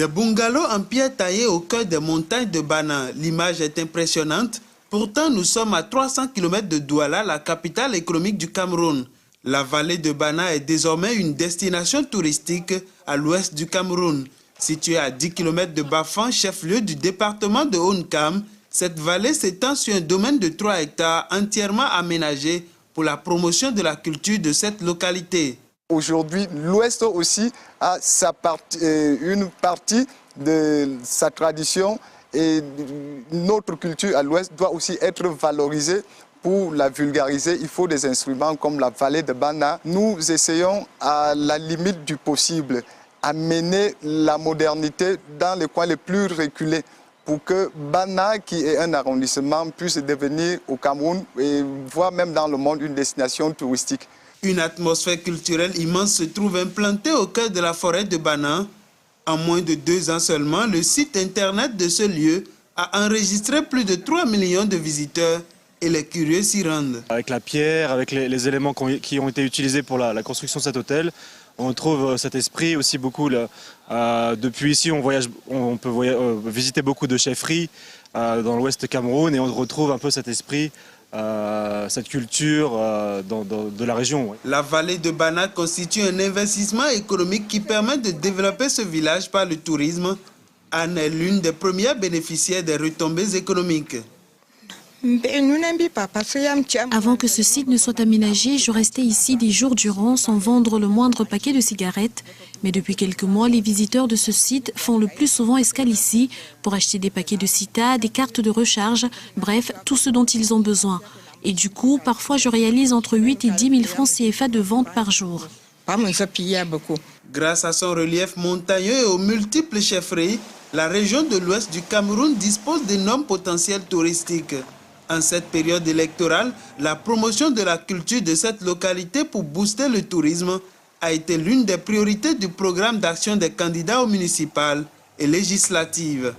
Des bungalows en pierre taillée au cœur des montagnes de Bana. L'image est impressionnante. Pourtant, nous sommes à 300 km de Douala, la capitale économique du Cameroun. La vallée de Bana est désormais une destination touristique à l'ouest du Cameroun. Située à 10 km de Bafang, chef-lieu du département de Haut-Nkam, cette vallée s'étend sur un domaine de 3 hectares entièrement aménagé pour la promotion de la culture de cette localité. Aujourd'hui, l'Ouest aussi a une partie de sa tradition et notre culture à l'Ouest doit aussi être valorisée. Pour la vulgariser, il faut des instruments comme la vallée de Bana. Nous essayons à la limite du possible à mener la modernité dans les coins les plus reculés pour que Bana, qui est un arrondissement, puisse devenir au Cameroun et voire même dans le monde une destination touristique. Une atmosphère culturelle immense se trouve implantée au cœur de la forêt de Bana. En moins de 2 ans seulement, le site internet de ce lieu a enregistré plus de 3 millions de visiteurs et les curieux s'y rendent. Avec la pierre, avec les éléments qui ont été utilisés pour la construction de cet hôtel, on trouve cet esprit aussi beaucoup. Depuis ici, on peut visiter beaucoup de chefferies dans l'ouest Cameroun et on retrouve un peu cet esprit, cette culture de la région. La vallée de Bana constitue un investissement économique qui permet de développer ce village par le tourisme. Anne est l'une des premières bénéficiaires des retombées économiques. Avant que ce site ne soit aménagé, je restais ici des jours durant sans vendre le moindre paquet de cigarettes. Mais depuis quelques mois, les visiteurs de ce site font le plus souvent escale ici pour acheter des paquets de Cita, des cartes de recharge, bref, tout ce dont ils ont besoin. Et du coup, parfois je réalise entre 8 et 10 000 francs CFA de vente par jour. Grâce à son relief montagneux et aux multiples chefferies, la région de l'ouest du Cameroun dispose d'énormes potentiels touristiques. En cette période électorale, la promotion de la culture de cette localité pour booster le tourisme a été l'une des priorités du programme d'action des candidats aux municipales et législatives.